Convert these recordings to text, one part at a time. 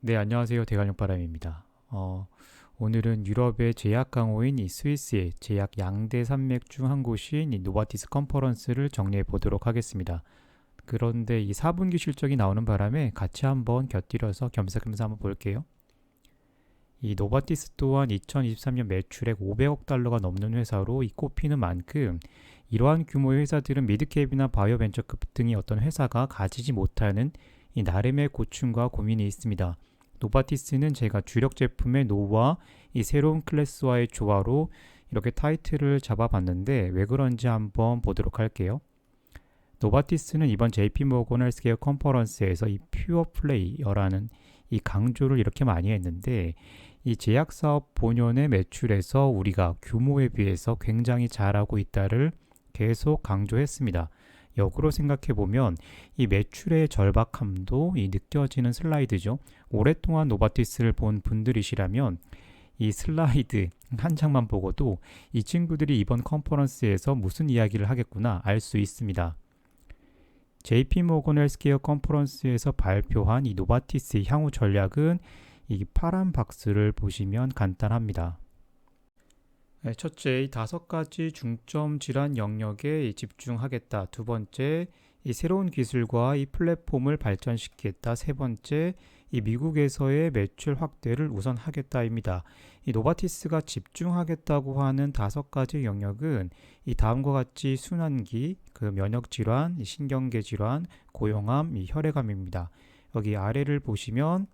네, 안녕하세요. 대관령바람입니다. 오늘은 유럽의 제약 강호인 이 스위스의 제약 양대 산맥 중 한 곳인 이 노바티스 컨퍼런스를 정리해 보도록 하겠습니다. 그런데 이 4분기 실적이 나오는 바람에 같이 한번 곁들여서 겸사겸사 한번 볼게요. 이 노바티스 또한 2023년 매출액 500억 달러가 넘는 회사로 이 꼽히는 만큼 이러한 규모의 회사들은 미드캡이나 바이오벤처급 등의 어떤 회사가 가지지 못하는 이 나름의 고충과 고민이 있습니다. 노바티스는 제가 주력 제품의 노와 이 새로운 클래스와의 조화로 이렇게 타이틀을 잡아봤는데 왜 그런지 한번 보도록 할게요. 노바티스는 이번 JP모건 헬스케어 컨퍼런스에서 이 퓨어 플레이어라는 이 강조를 이렇게 많이 했는데 이 제약사업 본연의 매출에서 우리가 규모에 비해서 굉장히 잘하고 있다를 계속 강조했습니다. 역으로 생각해보면 이 매출의 절박함도 이 느껴지는 슬라이드죠. 오랫동안 노바티스를 본 분들이시라면 이 슬라이드 한 장만 보고도 이 친구들이 이번 컨퍼런스에서 무슨 이야기를 하겠구나 알 수 있습니다. JP모건 헬스케어 컨퍼런스에서 발표한 이 노바티스의 향후 전략은 이 파란 박스를 보시면 간단합니다. 첫째, 이 5가지 중점 질환 영역에 집중하겠다. 두 번째, 이 새로운 기술과 이 플랫폼을 발전시키겠다. 세 번째, 이 미국에서의 매출 확대를 우선하겠다입니다. 이 노바티스가 집중하겠다고 하는 5가지 영역은 이 다음과 같이 순환기, 그 면역 질환, 신경계 질환, 고용암, 혈액암입니다. 여기 아래를 보시면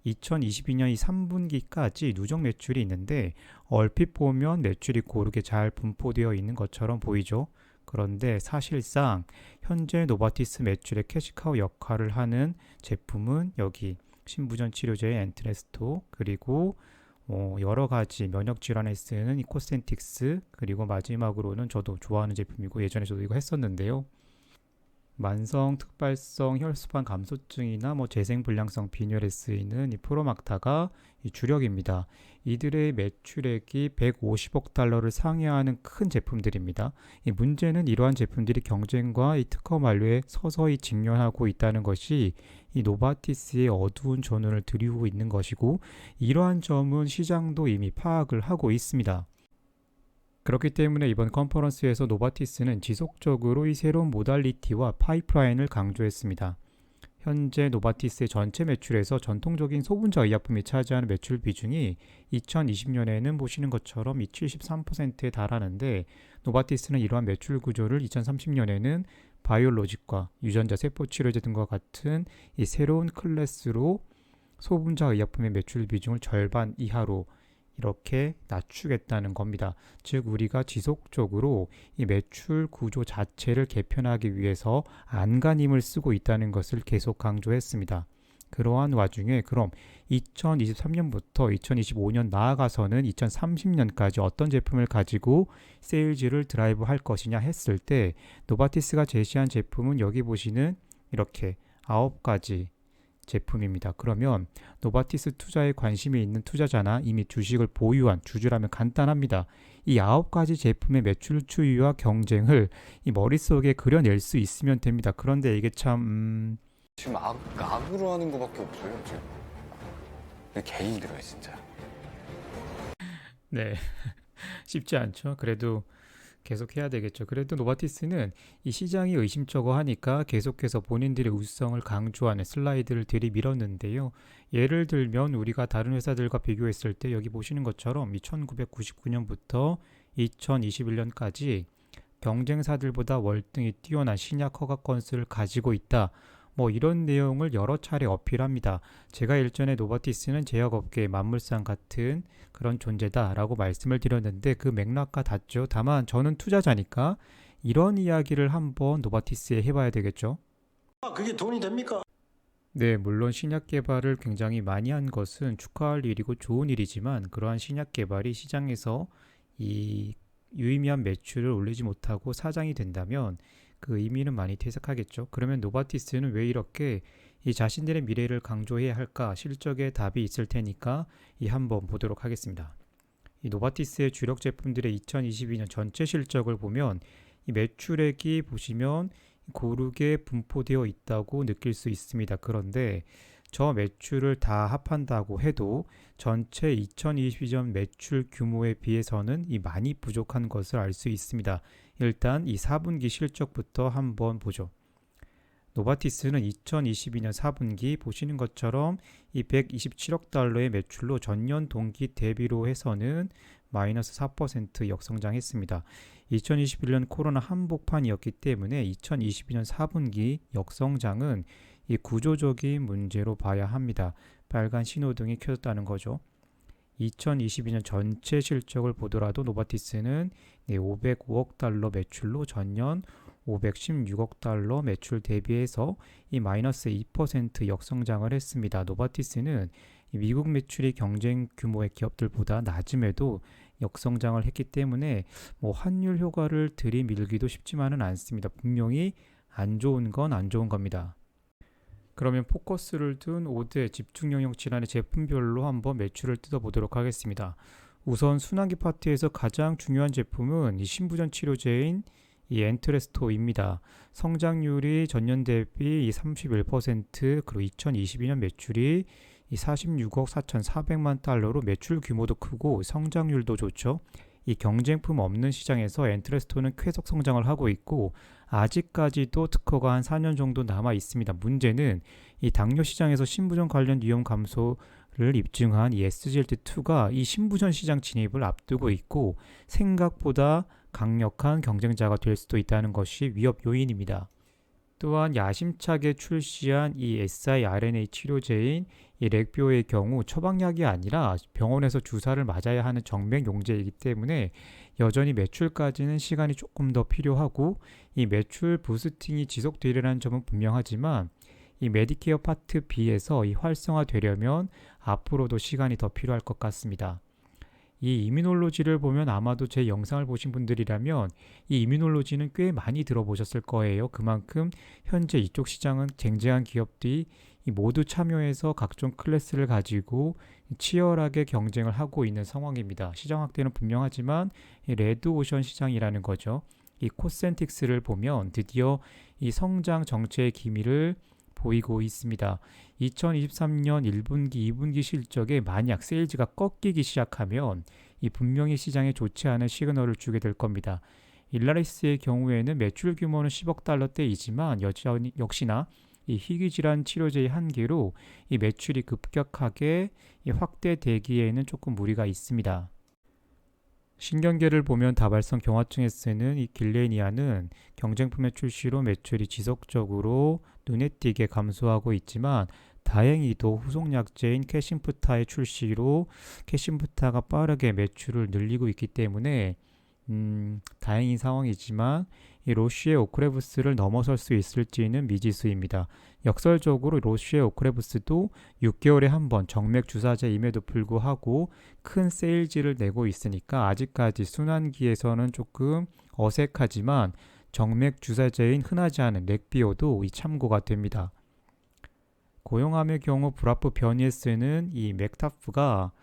2022년 이 3분기까지 누적 매출이 있는데 얼핏 보면 매출이 고르게 잘 분포되어 있는 것처럼 보이죠. 그런데 사실상 현재 노바티스 매출의 캐시카우 역할을 하는 제품은 여기 신부전 치료제의 엔트레스토 그리고 여러 가지 면역 질환에 쓰는 이 코센틱스 그리고 마지막으로는 저도 좋아하는 제품이고 예전에 저도 이거 했었는데요. 만성 특발성 혈소판 감소증이나 재생불량성 빈혈에 쓰이는 이 프로막타가 이 주력입니다. 이들의 매출액이 150억 달러를 상회하는 큰 제품들입니다. 이 문제는 이러한 제품들이 경쟁과 이 특허 만료에 서서히 직면하고 있다는 것이 이 노바티스의 어두운 전운을 드리고 있는 것이고 이러한 점은 시장도 이미 파악을 하고 있습니다. 그렇기 때문에 이번 컨퍼런스에서 노바티스는 지속적으로 이 새로운 모달리티와 파이프라인을 강조했습니다. 현재 노바티스의 전체 매출에서 전통적인 소분자 의약품이 차지하는 매출 비중이 2020년에는 보시는 것처럼 이 73%에 달하는데 노바티스는 이러한 매출 구조를 2030년에는 바이올로직과 유전자 세포 치료제 등과 같은 이 새로운 클래스로 소분자 의약품의 매출 비중을 절반 이하로 이렇게 낮추겠다는 겁니다. 즉 우리가 지속적으로 이 매출 구조 자체를 개편하기 위해서 안간힘을 쓰고 있다는 것을 계속 강조했습니다. 그러한 와중에 그럼 2023년부터 2025년 나아가서는 2030년까지 어떤 제품을 가지고 세일즈를 드라이브 할 것이냐 했을 때 노바티스가 제시한 제품은 여기 보시는 이렇게 9가지 제품입니다. 그러면 노바티스 투자에 관심이 있는 투자자나 이미 주식을 보유한 주주라면 간단합니다. 이 9가지 제품의 매출 추이와 경쟁을 이 머릿속에 그려낼 수 있으면 됩니다. 그런데 이게 참 지금 악으로 하는 거밖에 없어요, 지금. 근데 개 힘들어요, 진짜. 네, 쉽지 않죠. 그래도 계속 해야 되겠죠. 그래도 노바티스는 이 시장이 의심쩍어 하니까 계속해서 본인들의 우수성을 강조하는 슬라이드를 들이밀었는데요. 예를 들면 우리가 다른 회사들과 비교했을 때 여기 보시는 것처럼 1999년부터 2021년까지 경쟁사들보다 월등히 뛰어난 신약 허가 건수를 가지고 있다. 이런 내용을 여러 차례 어필합니다. 제가 일전에 노바티스는 제약업계의 만물상 같은 그런 존재다라고 말씀을 드렸는데 그 맥락과 닿죠. 다만 저는 투자자니까 이런 이야기를 한번 노바티스에 해봐야 되겠죠. 그게 돈이 됩니까? 네, 물론 신약 개발을 굉장히 많이 한 것은 축하할 일이고 좋은 일이지만 그러한 신약 개발이 시장에서 이 유의미한 매출을 올리지 못하고 사장이 된다면 그 의미는 많이 퇴색하겠죠. 그러면 노바티스는 왜 이렇게 이 자신들의 미래를 강조해야 할까? 실적에 답이 있을 테니까 이 한번 보도록 하겠습니다. 이 노바티스의 주력 제품들의 2022년 전체 실적을 보면 이 매출액이 보시면 고르게 분포되어 있다고 느낄 수 있습니다. 그런데 저 매출을 다 합한다고 해도 전체 2022년 매출 규모에 비해서는 이 많이 부족한 것을 알 수 있습니다. 일단 이 4분기 실적부터 한번 보죠. 노바티스는 2022년 4분기 보시는 것처럼 이 127억 달러의 매출로 전년 동기 대비로 해서는 마이너스 4% 역성장했습니다. 2021년 코로나 한복판이었기 때문에 2022년 4분기 역성장은 이 구조적인 문제로 봐야 합니다. 빨간 신호등이 켜졌다는 거죠. 2022년 전체 실적을 보더라도 노바티스는 505억 달러 매출로 전년 516억 달러 매출 대비해서 이 마이너스 2% 역성장을 했습니다. 노바티스는 미국 매출이 경쟁 규모의 기업들보다 낮음에도 역성장을 했기 때문에 환율 효과를 들이밀기도 쉽지만은 않습니다. 분명히 안 좋은 건 안 좋은 겁니다. 그러면 포커스를 둔 5대 집중 영역 질환의 제품별로 한번 매출을 뜯어보도록 하겠습니다. 우선 순환기 파트에서 가장 중요한 제품은 이 신부전 치료제인 이 엔트레스토입니다. 성장률이 전년 대비 31%, 그리고 2022년 매출이 46억 4,400만 달러로 매출 규모도 크고 성장률도 좋죠. 이 경쟁품 없는 시장에서 엔트레스토는 쾌속 성장을 하고 있고 아직까지도 특허가 한 4년 정도 남아 있습니다. 문제는 이 당뇨 시장에서 신부전 관련 위험 감소를 입증한 이 SGLT2가 이 신부전 시장 진입을 앞두고 있고 생각보다 강력한 경쟁자가 될 수도 있다는 것이 위협 요인입니다. 또한 야심차게 출시한 이 siRNA 치료제인 이 렉비오의 경우 처방약이 아니라 병원에서 주사를 맞아야 하는 정맥 용제이기 때문에 여전히 매출까지는 시간이 조금 더 필요하고 이 매출 부스팅이 지속되리라는 점은 분명하지만 이 메디케어 파트 B에서 이 활성화되려면 앞으로도 시간이 더 필요할 것 같습니다. 이 이뮤놀로지를 보면 아마도 제 영상을 보신 분들이라면 이 이뮤놀로지는 꽤 많이 들어보셨을 거예요. 그만큼 현재 이쪽 시장은 쟁쟁한 기업들이 모두 참여해서 각종 클래스를 가지고 치열하게 경쟁을 하고 있는 상황입니다. 시장 확대는 분명하지만 이 레드오션 시장이라는 거죠. 이 코센틱스를 보면 드디어 이 성장 정체의 기미를 보이고 있습니다. 2023년 1분기, 2분기 실적에 만약 세일즈가 꺾이기 시작하면 이 분명히 시장에 좋지 않은 시그널을 주게 될 겁니다. 일라리스의 경우에는 매출 규모는 10억 달러대이지만 역시나 이 희귀질환 치료제의 한계로 이 매출이 급격하게 확대되기에는 조금 무리가 있습니다. 신경계를 보면 다발성 경화증에 쓰는 이 길레니아는 경쟁품의 출시로 매출이 지속적으로 눈에 띄게 감소하고 있지만 다행히도 후속약제인 캐심프타의 출시로 캐심프타가 빠르게 매출을 늘리고 있기 때문에 다행인 상황이지만 이 로시의 오크레부스를 넘어설 수 있을지는 미지수입니다. 역설적으로 로시의 오크레부스도 6개월에 한 번 정맥 주사제임에도 불구하고 큰 세일즈를 내고 있으니까 아직까지 순환기에서는 조금 어색하지만 정맥 주사제인 흔하지 않은 렉비오도 이 참고가 됩니다. 고용암의 경우 브라프 변이에 쓰는 이 맥타프가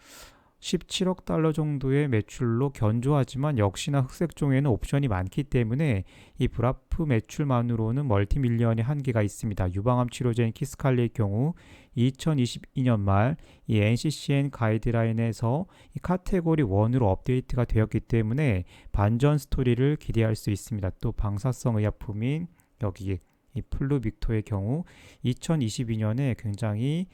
17억 달러 정도의 매출로 견조하지만 역시나 흑색종에는 옵션이 많기 때문에 이 브라프 매출만으로는 멀티밀리언의 한계가 있습니다. 유방암 치료제인 키스칼리의 경우 2022년 말 이 NCCN 가이드라인에서 이 카테고리 1으로 업데이트가 되었기 때문에 반전 스토리를 기대할 수 있습니다. 또 방사성 의약품인 여기 이 플루빅토의 경우 2022년에 굉장히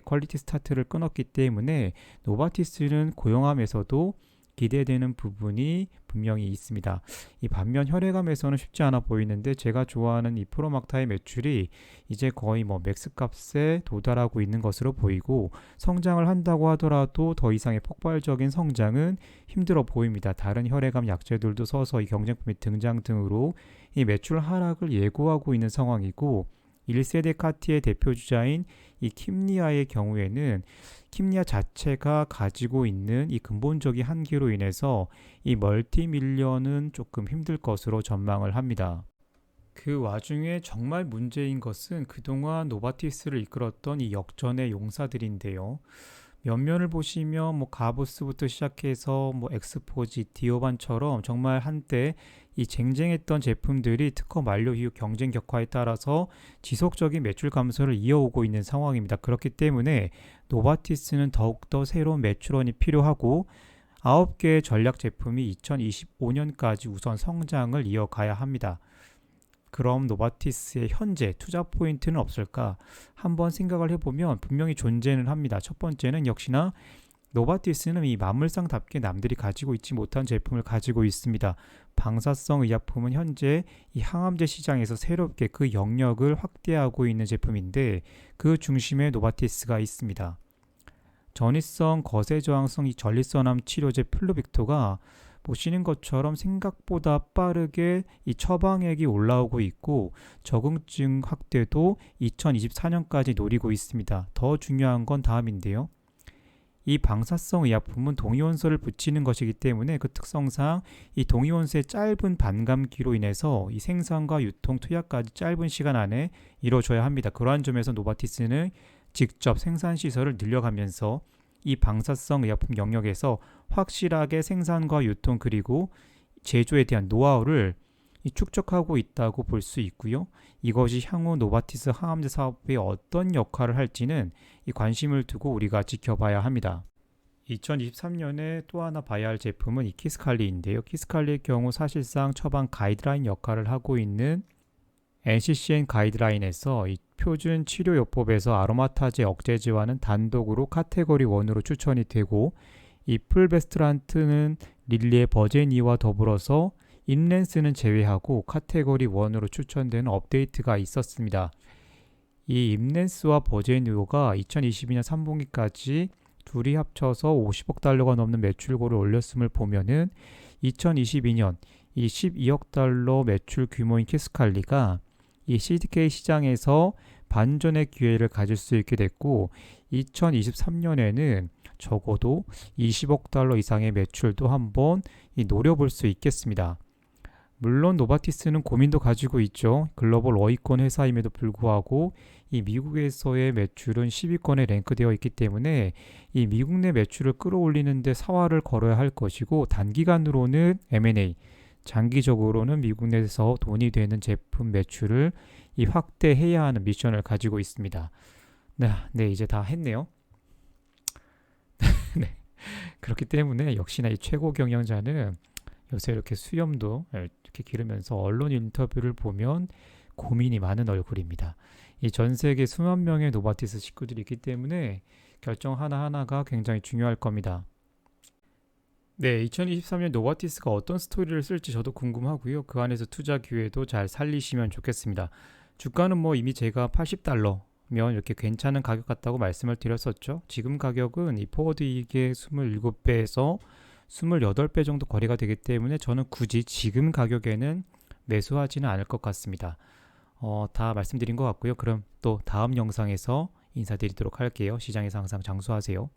퀄리티 스타트를 끊었기 때문에 노바티스는 고용암에서도 기대되는 부분이 분명히 있습니다. 이 반면 혈액암에서는 쉽지 않아 보이는데 제가 좋아하는 이 프로막타의 매출이 이제 거의 맥스 값에 도달하고 있는 것으로 보이고 성장을 한다고 하더라도 더 이상의 폭발적인 성장은 힘들어 보입니다. 다른 혈액암 약제들도 서서히 경쟁품의 등장 등으로 이 매출 하락을 예고하고 있는 상황이고 1세대 카티의 대표주자인 이 킴리아의 경우에는 킴리아 자체가 가지고 있는 이 근본적인 한계로 인해서 이 멀티밀리언은 조금 힘들 것으로 전망을 합니다. 그 와중에 정말 문제인 것은 그동안 노바티스를 이끌었던 이 역전의 용사들인데요. 옆면을 보시면 뭐 가보스부터 시작해서 뭐 엑스포지, 디오반처럼 정말 한때 이 쟁쟁했던 제품들이 특허 만료 이후 경쟁 격화에 따라서 지속적인 매출 감소를 이어오고 있는 상황입니다. 그렇기 때문에 노바티스는 더욱더 새로운 매출원이 필요하고 9개의 전략 제품이 2025년까지 우선 성장을 이어가야 합니다. 그럼 노바티스의 현재 투자 포인트는 없을까? 한번 생각을 해보면 분명히 존재는 합니다. 첫 번째는 역시나 노바티스는 이 만물상답게 남들이 가지고 있지 못한 제품을 가지고 있습니다. 방사성 의약품은 현재 이 항암제 시장에서 새롭게 그 영역을 확대하고 있는 제품인데 그 중심에 노바티스가 있습니다. 전이성 거세저항성 이 전립선암 치료제 플루빅토가 보시는 것처럼 생각보다 빠르게 이 처방액이 올라오고 있고 적응증 확대도 2024년까지 노리고 있습니다. 더 중요한 건 다음인데요. 이 방사성 의약품은 동위원소를 붙이는 것이기 때문에 그 특성상 이 동위원소의 짧은 반감기로 인해서 이 생산과 유통, 투약까지 짧은 시간 안에 이루어져야 합니다. 그러한 점에서 노바티스는 직접 생산 시설을 늘려가면서 이 방사성 의약품 영역에서 확실하게 생산과 유통 그리고 제조에 대한 노하우를 축적하고 있다고 볼 수 있고요. 이것이 향후 노바티스 항암제 사업에 어떤 역할을 할지는 이 관심을 두고 우리가 지켜봐야 합니다. 2023년에 또 하나 봐야 할 제품은 이 키스칼리인데요. 키스칼리의 경우 사실상 처방 가이드라인 역할을 하고 있는 NCCN 가이드라인에서 이 표준 치료요법에서 아로마타제 억제제와는 단독으로 카테고리 1으로 추천이 되고 이 풀베스트란트는 릴리의 버제니와 더불어서 인랜스는 제외하고 카테고리 1으로 추천되는 업데이트가 있었습니다. 이 인랜스와 버제니오가 2022년 3분기까지 둘이 합쳐서 50억 달러가 넘는 매출고를 올렸음을 보면은 2022년 이 12억 달러 매출 규모인 키스칼리가 이 CDK 시장에서 반전의 기회를 가질 수 있게 됐고 2023년에는 적어도 20억 달러 이상의 매출도 한번 노려볼 수 있겠습니다. 물론 노바티스는 고민도 가지고 있죠. 글로벌 어휘권 회사임에도 불구하고 이 미국에서의 매출은 10위권에 랭크되어 있기 때문에 이 미국 내 매출을 끌어올리는 데 사활을 걸어야 할 것이고 단기간으로는 M&A, 장기적으로는 미국 내에서 돈이 되는 제품 매출을 이 확대해야 하는 미션을 가지고 있습니다. 네, 이제 다 했네요. 네, 그렇기 때문에 역시나 이 최고 경영자는 요새 이렇게 수염도 이렇게 기르면서 언론 인터뷰를 보면 고민이 많은 얼굴입니다. 이 전 세계 수만 명의 노바티스 식구들이 있기 때문에 결정 하나하나가 굉장히 중요할 겁니다. 네, 2023년 노바티스가 어떤 스토리를 쓸지 저도 궁금하고요. 그 안에서 투자 기회도 잘 살리시면 좋겠습니다. 주가는 뭐 이미 제가 80달러면 이렇게 괜찮은 가격 같다고 말씀을 드렸었죠. 지금 가격은 이 포워드 이익의 27배에서 28배 정도 거래가 되기 때문에 저는 굳이 지금 가격에는 매수하지는 않을 것 같습니다. 다 말씀드린 것 같고요. 그럼 또 다음 영상에서 인사드리도록 할게요. 시장에서 항상 장수하세요.